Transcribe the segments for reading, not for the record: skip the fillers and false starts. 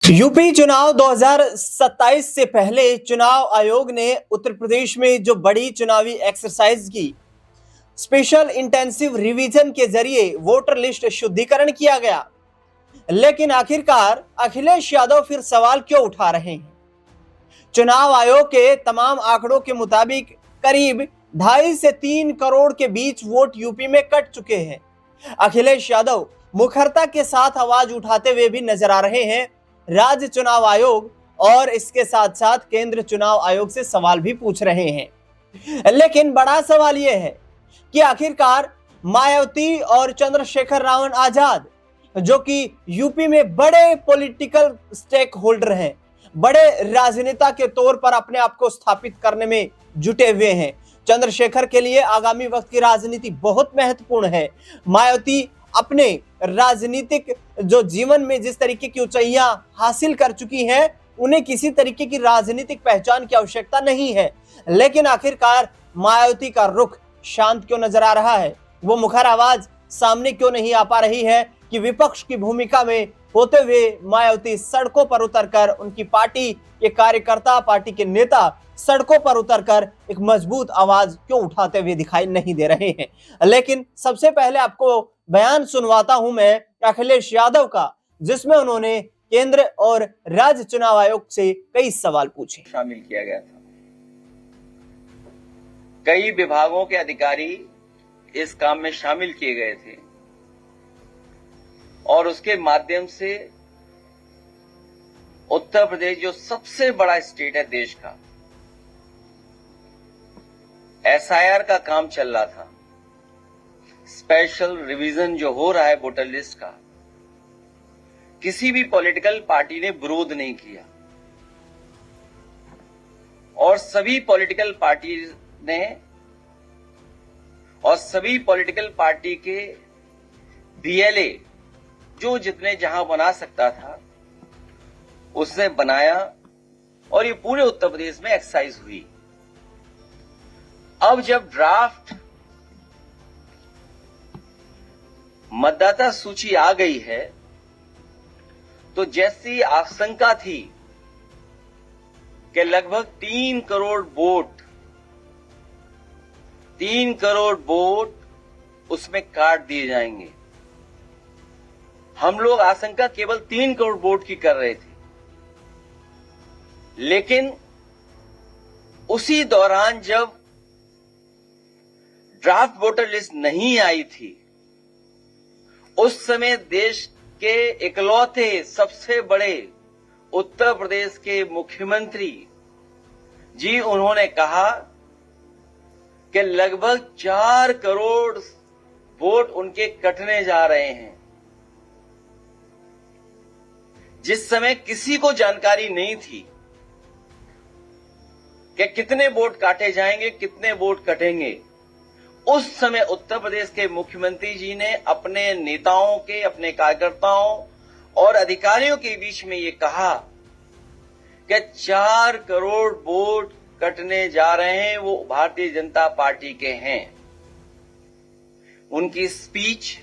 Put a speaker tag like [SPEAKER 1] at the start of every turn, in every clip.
[SPEAKER 1] UP चुनाव 2027 से पहले चुनाव आयोग ने उत्तर प्रदेश में जो बड़ी चुनावी एक्सरसाइज की, स्पेशल इंटेंसिव रिवीजन के जरिए वोटर लिस्ट शुद्धिकरण किया गया। लेकिन आखिरकार अखिलेश यादव फिर सवाल क्यों उठा रहे हैं? चुनाव आयोग के तमाम आंकड़ों के मुताबिक करीब 2.5 से 3 करोड़ के बीच वोट यूपी में कट चुके हैं। अखिलेश यादव मुखरता के साथ आवाज उठाते हुए भी नजर आ रहे हैं। राज्य चुनाव आयोग और इसके साथ साथ केंद्र चुनाव आयोग से सवाल भी पूछ रहे हैं। लेकिन बड़ा सवाल यह है कि आखिरकार मायावती और चंद्रशेखर रावण आजाद, जो कि यूपी में बड़े पॉलिटिकल स्टेक होल्डर हैं, बड़े राजनेता के तौर पर अपने आप को स्थापित करने में जुटे हुए हैं। चंद्रशेखर के लिए आगामी वक्त की राजनीति बहुत महत्वपूर्ण है। मायावती अपने राजनीतिक जो जीवन में जिस तरीके की ऊंचाइयां हासिल कर चुकी हैं, उन्हें किसी तरीके की राजनीतिक पहचान की आवश्यकता नहीं है। लेकिन आखिरकार मायावती का रुख शांत क्यों नजर आ रहा है? वो मुखर आवाज सामने क्यों नहीं आ पा रही है कि विपक्ष की भूमिका में होते हुए मायावती सड़कों पर उतरकर, उनकी पार्टी के कार्यकर्ता, पार्टी के नेता सड़कों पर उतरकर एक मजबूत आवाज क्यों उठाते हुए दिखाई नहीं दे रहे हैं? लेकिन सबसे पहले आपको बयान सुनवाता हूं मैं अखिलेश यादव का, जिसमें उन्होंने केंद्र और राज्य चुनाव आयोग से कई सवाल पूछे।
[SPEAKER 2] शामिल किया गया था। कई विभागों के अधिकारी इस काम में शामिल किए गए थे और उसके माध्यम से उत्तर प्रदेश, जो सबसे बड़ा स्टेट है देश का, एसआईआर का काम चल रहा था। स्पेशल रिवीजन जो हो रहा है वोटर लिस्ट का, किसी भी पॉलिटिकल पार्टी ने विरोध नहीं किया और सभी पॉलिटिकल पार्टी के बीएलए जो जितने जहां बना सकता था उसने बनाया और ये पूरे उत्तर प्रदेश में एक्सरसाइज हुई। अब जब ड्राफ्ट मतदाता सूची आ गई है, तो जैसी आशंका थी कि लगभग 3 करोड़ वोट उसमें काट दिए जाएंगे। हम लोग आशंका केवल 3 करोड़ वोट की कर रहे थे, लेकिन उसी दौरान जब ड्राफ्ट वोटर लिस्ट नहीं आई थी, उस समय देश के इकलौते सबसे बड़े उत्तर प्रदेश के मुख्यमंत्री जी, उन्होंने कहा कि लगभग 4 करोड़ वोट उनके कटने जा रहे हैं, जिस समय किसी को जानकारी नहीं थी कि कितने वोट काटे जाएंगे, कितने वोट कटेंगे। उस समय उत्तर प्रदेश के मुख्यमंत्री जी ने अपने नेताओं के, अपने कार्यकर्ताओं और अधिकारियों के बीच में ये कहा कि 4 करोड़ वोट कटने जा रहे हैं, वो भारतीय जनता पार्टी के हैं। उनकी स्पीच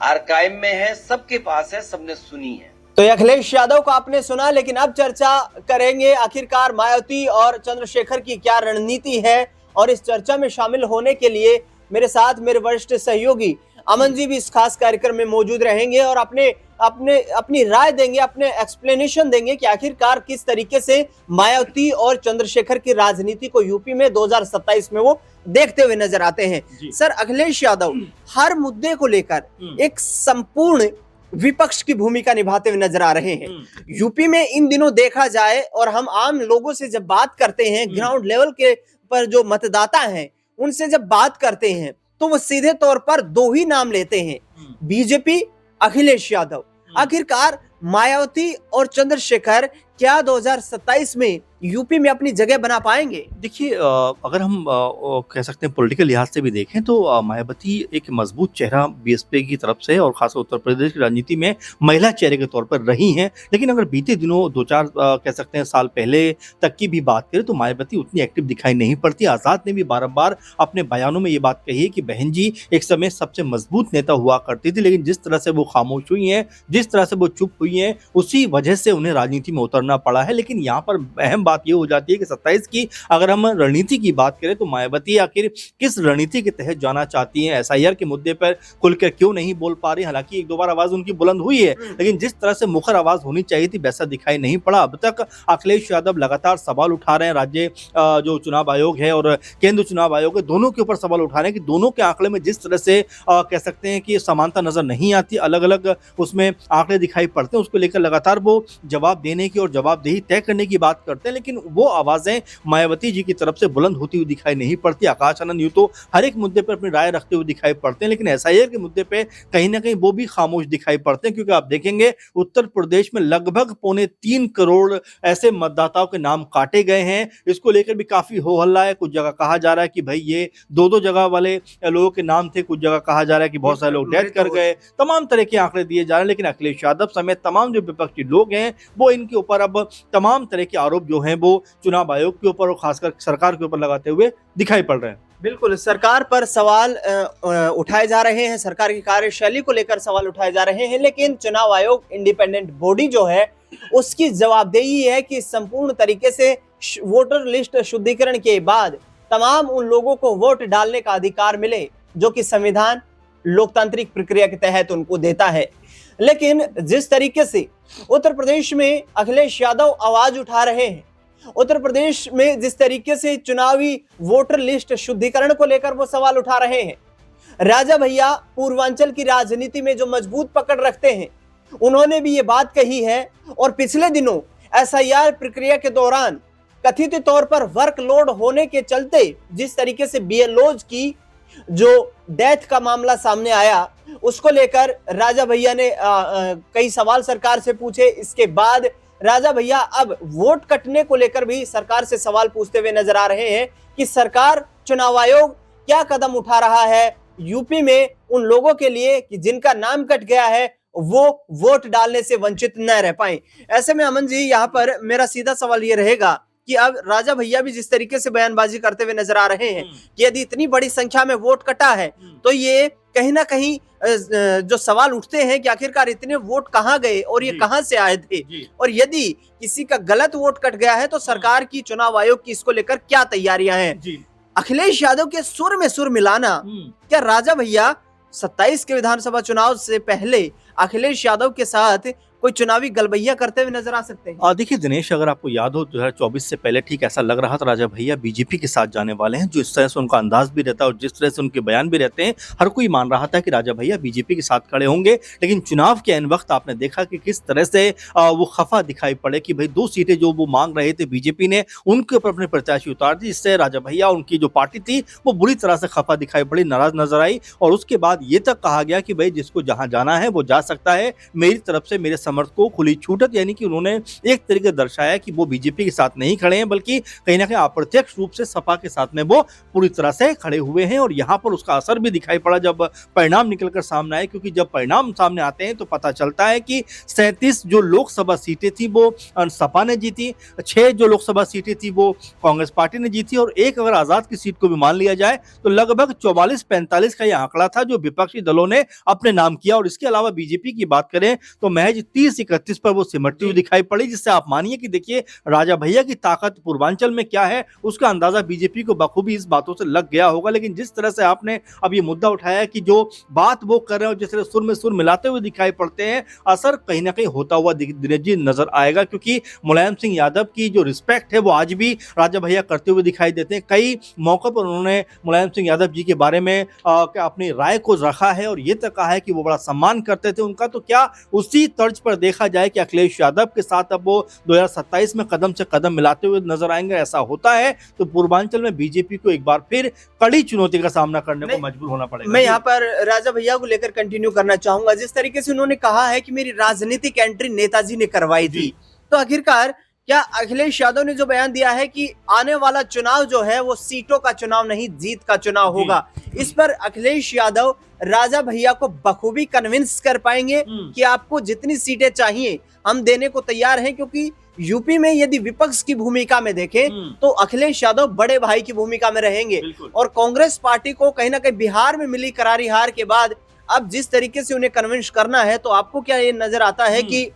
[SPEAKER 2] आर्काइव में है, सबके पास है, सबने सुनी है।
[SPEAKER 1] तो अखिलेश यादव को आपने सुना, लेकिन अब चर्चा करेंगे आखिरकार मायावती और चंद्रशेखर की क्या रणनीति है। और इस चर्चा में शामिल होने के लिए मेरे साथ मेरे वरिष्ठ सहयोगी अमन जी भी इस खास कार्यक्रम में मौजूद रहेंगे और अपनी राय देंगे, अपने एक्सप्लेनेशन देंगे कि आखिरकार किस तरीके से मायावती और चंद्रशेखर की राजनीति को यूपी में 2027 में वो देखते हुए नजर आते हैं। सर, अखिलेश यादव हर मुद्दे को लेकर एक संपूर्ण विपक्ष की भूमिका निभाते हुए नजर आ रहे हैं। यूपी में इन दिनों देखा जाए और हम आम लोगों से जब बात करते हैं, ग्राउंड लेवल के पर जो मतदाता हैं, उनसे जब बात करते हैं, तो वो सीधे तौर पर 2 ही नाम लेते हैं, बीजेपी, अखिलेश यादव। आखिरकार मायावती और चंद्रशेखर क्या 2027 में यूपी में अपनी जगह बना पाएंगे?
[SPEAKER 3] देखिए अगर हम कह सकते हैं पॉलिटिकल लिहाज से भी देखें तो मायावती एक मजबूत चेहरा बीएसपी की तरफ से और खासकर उत्तर प्रदेश की राजनीति में महिला चेहरे के तौर पर रही हैं। लेकिन अगर बीते दिनों 2-4 कह सकते हैं साल पहले तक की भी बात करें तो मायावती उतनी एक्टिव दिखाई नहीं पड़ती। आज़ाद ने भी बारंबार अपने बयानों में ये बात कही है कि बहन जी एक समय सबसे मजबूत नेता हुआ करती थी, लेकिन जिस तरह से वो खामोश हुई हैं, जिस तरह से वो चुप हुई हैं, उसी वजह से उन्हें राजनीति में उतरना पड़ा है। लेकिन यहाँ पर अहम बात ये हो जाती है कि 27 की अगर हम रणनीति की बात करें तो मायावती आखिर किस रणनीति के तहत जाना चाहती हैं, एसआईआर के मुद्दे पर खुलकर क्यों नहीं बोल पा रही। हालांकि एक दो बार आवाज उनकी बुलंद हुई है, लेकिन जिस तरह से मुखर आवाज होनी चाहिए थी वैसा दिखाई नहीं पड़ा। अब तक अखिलेश यादव लगातार सवाल उठा रहे हैं, राज्य जो चुनाव आयोग है और केंद्र चुनाव आयोग है, दोनों के ऊपर सवाल उठा रहे हैं कि दोनों के आंकड़े में जिस तरह से कह सकते हैं कि समानता नजर नहीं आती, अलग अलग उसमें आंकड़े दिखाई पड़ते हैं, उसको लेकर लगातार वो जवाब देने की और जवाबदेही तय करने की बात करते हैं। लेकिन वो आवाजें मायावती जी की तरफ से बुलंद होती हुई दिखाई नहीं पड़ती। आकाश आनंद यूं तो हर एक मुद्दे पर अपनी राय रखते हुए दिखाई पड़ते हैं, लेकिन एसआईआर के मुद्दे पे कहीं ना कहीं वो भी खामोश दिखाई पड़ते हैं, क्योंकि आप देखेंगे उत्तर प्रदेश में लगभग 3.25 करोड़ ऐसे मतदाताओं के नाम काटे गए हैं। इसको लेकर भी काफी हो हल्ला है। कुछ जगह कहा जा रहा है कि भाई ये दो जगह वाले लोगों के नाम थे, कुछ जगह कहा जा रहा है कि बहुत सारे लोग डेथ कर गए, तमाम तरह के आंकड़े दिए जा रहे हैं। लेकिन अखिलेश यादव समेत तमाम जो विपक्षी लोग हैं वो इनके ऊपर अब तमाम तरह के आरोप जो हैं वो चुनाव आयोग के ऊपर और खासकर सरकार के ऊपर लगाते हुए दिखाई पड़ रहे हैं।
[SPEAKER 1] बिल्कुल, सरकार पर सवाल उठाए जा रहे हैं, सरकार की कार्यशैली को लेकर सवाल उठाए जा रहे हैं, लेकिन चुनाव आयोग इंडिपेंडेंट बॉडी जो है उसकी जवाबदेही है कि संपूर्ण तरीके से वोटर लिस्ट शुद्धिकरण के बाद तमाम उन लोगों को वोट डालने का अधिकार मिले जो कि संविधान लोकतांत्रिक प्रक्रिया के तहत उनको देता है। लेकिन जिस तरीके से उत्तर प्रदेश में अखिलेश यादव आवाज उठा रहे हैं, उत्तर प्रदेश में जिस तरीके से चुनावी वोटर लिस्ट शुद्धिकरण को लेकर वो सवाल उठा रहे हैं, राजा भैया पूर्वांचल की राजनीति में जो मजबूत पकड़ रखते हैं उन्होंने भी ये बात कही है। और पिछले दिनों एसआईआर प्रक्रिया के दौरान कथित तौर पर वर्कलोड होने के चलते जिस तरीके से बीएलओज की जो डेथ का मामला सामने आया, उसको लेकर राजा भैया ने कई सवाल सरकार से पूछे। इसके बाद राजा भैया अब वोट कटने को लेकर भी सरकार से सवाल पूछते हुए नजर आ रहे हैं कि सरकार, चुनाव आयोग क्या कदम उठा रहा है यूपी में उन लोगों के लिए कि जिनका नाम कट गया है वो वोट डालने से वंचित न रह पाए। ऐसे में अमन जी, यहाँ पर मेरा सीधा सवाल ये रहेगा कि अब राजा भैया भी जिस तरीके से बयानबाजी करते हुए नजर आ रहे हैं कि यदि इतनी बड़ी संख्या में वोट कटा है तो ये कहीं ना कहीं जो सवाल उठते हैं कि आखिरकार इतने वोट कहां गए और ये कहां से आए थे, और यदि किसी का गलत वोट कट गया है तो सरकार की, चुनाव आयोग की इसको लेकर क्या तैयारियां हैं। अखिलेश यादव के सुर में सुर मिलाना, क्या राजा भैया 27 के विधानसभा चुनाव से पहले अखिलेश यादव के साथ कोई चुनावी गलबैया करते हुए नजर आ सकते हैं?
[SPEAKER 3] देखिए दिनेश, अगर आपको याद हो 2024 से पहले ठीक ऐसा लग रहा था राजा भैया बीजेपी के साथ जाने वाले हैं। जो इस तरह से उनका अंदाज भी रहता है और जिस तरह से उनके बयान भी रहते हैं, हर कोई मान रहा था कि राजा भैया बीजेपी के साथ खड़े होंगे। लेकिन चुनाव के ऐन वक्त आपने देखा कि किस तरह से वो खफा दिखाई पड़े कि भाई 2 सीटें जो वो मांग रहे थे बीजेपी ने उनके ऊपर अपने प्रत्याशी उतार दी, जिससे राजा भैया, उनकी जो पार्टी थी वो बुरी तरह से खफा दिखाई पड़ी, नाराज नजर आई। और उसके बाद ये तक कहा गया कि भाई जिसको जहां जाना है वो जा सकता है, मेरी तरफ से मेरे समर्थकों को खुली छूट। यानी कि उन्होंने एक तरीके दर्शाया कि वो बीजेपी के साथ नहीं खड़े हैं, बल्कि कहीं ना कहीं अप्रत्यक्ष रूप से सपा के साथ में वो पूरी तरह से खड़े हुए हैं। और यहाँ पर उसका असर भी दिखाई पड़ा जब परिणाम निकलकर सामने आए, क्योंकि जब परिणाम सामने आते हैं तो पता चलता है कि 37 जो लोकसभा सीटें थी वो सपा ने जीती, 6 जो लोकसभा सीटें थी वो कांग्रेस पार्टी ने जीती, और एक अगर आजाद की सीट को भी मान लिया जाए तो लगभग 44-45 का यह आंकड़ा था जो विपक्षी दलों ने अपने नाम किया। और इसके अलावा बीजेपी की बात करें तो महज 30-31 पर वो सिमटती हुई दिखाई पड़ी, जिससे आप मानिए कि देखिए राजा भैया की ताकत पूर्वांचल में क्या है उसका अंदाजा बीजेपी को बखूबी इस बातों से लग गया होगा। लेकिन जिस तरह से आपने अब ये मुद्दा उठाया कि जो बात वो कर रहे हैं, जिस तरह सुर में सुर मिलाते हुए दिखाई पड़ते हैं, असर कहीं ना कहीं होता हुआ दिनेश जी नजर आएगा। क्योंकि मुलायम सिंह यादव की जो रिस्पेक्ट है वो आज भी राजा भैया करते हुए दिखाई देते हैं। कई मौकों पर उन्होंने मुलायम सिंह यादव जी के बारे में अपनी राय को रखा है और ये तक कहा है कि वो बड़ा सम्मान करते थे उनका। तो क्या उसी तर्ज पर देखा जाए कि अखिलेश यादव के साथ अब वो 2027 में कदम से कदम मिलाते हुए नजर आएंगे? ऐसा होता है तो पूर्वांचल में बीजेपी को एक बार फिर कड़ी चुनौती का सामना करने को मजबूर होना पड़ेगा।
[SPEAKER 1] मैं यहाँ पर राजा भैया को लेकर कंटिन्यू करना चाहूंगा। जिस तरीके से उन्होंने कहा है कि मेरी राजनीतिक एंट्री नेताजी ने करवाई थी, तो आखिरकार क्या अखिलेश यादव ने जो बयान दिया है कि आने वाला चुनाव जो है वो सीटों का चुनाव नहीं, जीत का चुनाव होगा, इस पर अखिलेश यादव राजा भैया को बखूबी कन्विंस कर पाएंगे कि आपको जितनी सीटें चाहिए हम देने को तैयार हैं? क्योंकि यूपी में यदि विपक्ष की भूमिका में देखें तो अखिलेश यादव बड़े भाई की भूमिका में रहेंगे और कांग्रेस पार्टी को कहीं ना कहीं बिहार में मिली करारी हार के बाद अब जिस तरीके से उन्हें कन्विंस करना है, तो आपको क्या ये नजर आता है कि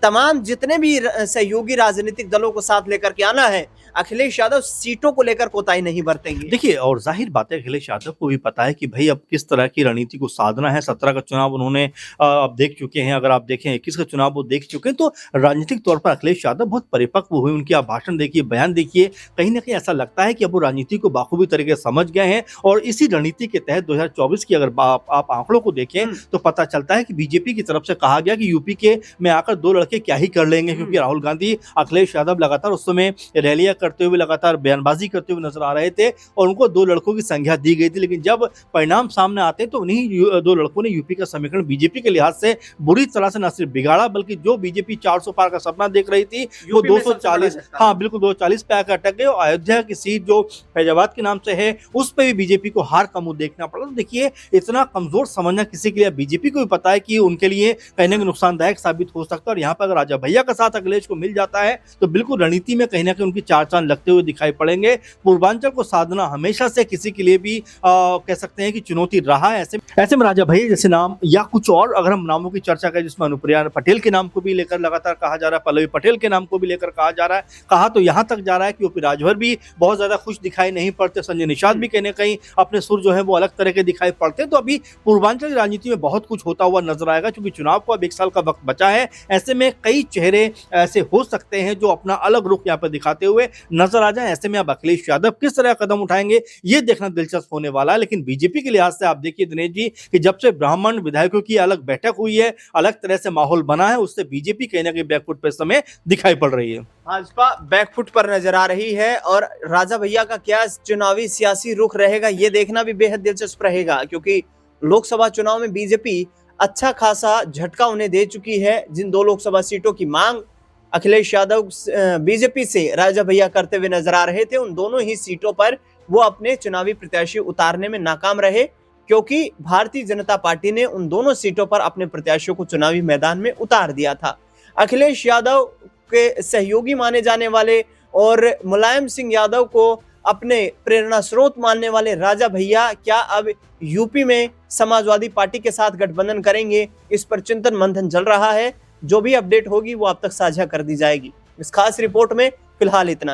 [SPEAKER 1] तमाम जितने भी सहयोगी राजनीतिक दलों को साथ लेकर के आना है, अखिलेश यादव सीटों को लेकर कोताही नहीं बरतेंगे?
[SPEAKER 3] देखिए, और जाहिर बात है अखिलेश यादव को भी पता है कि भाई अब किस तरह की रणनीति को साधना है। 17 का चुनाव उन्होंने अब देख चुके हैं, अगर आप देखें 21 का चुनाव वो देख चुके हैं, तो राजनीतिक तौर पर अखिलेश यादव बहुत परिपक्व हुए। उनके आप भाषण देखिए, बयान देखिए, कहीं ना कहीं ऐसा लगता है कि अब वो राजनीति को बाखूबी तरीके से समझ गए हैं और इसी रणनीति के तहत 2024 की अगर आप आंकड़ों को देखें तो पता चलता है कि बीजेपी की तरफ से कहा गया कि यूपी के में आकर 2 लड़के क्या ही कर लेंगे, क्योंकि राहुल गांधी, अखिलेश यादव लगातार उस समय रैलियां करते हुए, लगातार बयानबाजी करते हुए नजर आ रहे थे और उनको 2 लड़कों की संख्या दी गई थी। लेकिन जब परिणाम सामने आते हैं तो उन्हीं 2 लड़कों ने यूपी का समीकरण बीजेपी के लिहाज से बुरी तरह से न सिर्फ बिगाड़ा, बल्कि जो बीजेपी 400 पार का सपना देख रही थी वो 240, हाँ बिल्कुल 240 पे आकर अटक गए। और अयोध्या की सीट जो फैजाबाद के नाम से है उस पर भी बीजेपी को हार का मुंह देखना पड़ा। तो देखिए, इतना कमजोर समझना किसी के लिए, बीजेपी को भी पता है कि उनके लिए कहीं ना कहीं नुकसानदायक साबित हो सकता है। और यहाँ पर अगर राजा भैया का साथ अखिलेश को मिल जाता है तो बिल्कुल रणनीति में कहीं ना कहीं उनकी 4 चांद लगते हुए दिखाई पड़ेंगे। पूर्वांचल को साधना हमेशा से किसी के लिए भी कह सकते हैं कि चुनौती रहा है। ऐसे में राजा भैया जैसे नाम या कुछ और अगर हम नामों की चर्चा करें, जिसमें अनुप्रिया पटेल के नाम को भी लेकर लगातार कहा जा रहा है, पल्लवी पटेल के नाम को भी लेकर कहा जा रहा है, कहा तो यहाँ तक जा रहा है कि ओपी राजभर भी बहुत ज्यादा खुश दिखाई नहीं पड़ते, संजय निषाद भी कहीं ना कहीं अपने सुर जो है वो अलग तरह के दिखाई पड़ते हैं। तो अभी पूर्वांचल की राजनीति में बहुत कुछ होता हुआ नजर आएगा, क्योंकि चुनाव को अब 1 साल का वक्त बचा है। ऐसे में कई चेहरे ऐसे हो सकते हैं जो अपना अलग रुख यहाँ पर दिखाते हुए नजर आ जाए। ऐसे में अब अखिलेश यादव किस तरह कदम उठाएंगे ये देखना दिलचस्प होने वाला है। लेकिन बीजेपी के लिहाज से आप देखिए दिनेश जी कि जब से ब्राह्मण विधायकों की अलग बैठक हुई है, अलग तरह से माहौल बना है, उससे बीजेपी कहीं ना कहीं बैकफुट पर समय दिखाई पड़ रही है।
[SPEAKER 1] भाजपा बैकफुट पर नजर आ रही है और राजा भैया का क्या चुनावी सियासी रुख रहेगा ये देखना भी बेहद दिलचस्प रहेगा, क्योंकि लोकसभा चुनाव में बीजेपी अच्छा खासा झटका उन्हें दे चुकी है। जिन 2 लोकसभा सीटों की मांग अखिलेश यादव बीजेपी से राजा भैया करते हुए नजर आ रहे थे, उन दोनों ही सीटों पर वो अपने चुनावी प्रत्याशी उतारने में नाकाम रहे, क्योंकि भारतीय जनता पार्टी ने उन दोनों सीटों पर अपने प्रत्याशियों को चुनावी मैदान में उतार दिया था। अखिलेश यादव के सहयोगी माने जाने वाले और मुलायम सिंह यादव को अपने प्रेरणा स्रोत मानने वाले राजा भैया क्या अब यूपी में समाजवादी पार्टी के साथ गठबंधन करेंगे, इस पर चिंतन मंथन चल रहा है। जो भी अपडेट होगी वो आप तक साझा कर दी जाएगी। इस खास रिपोर्ट में फिलहाल इतना ही।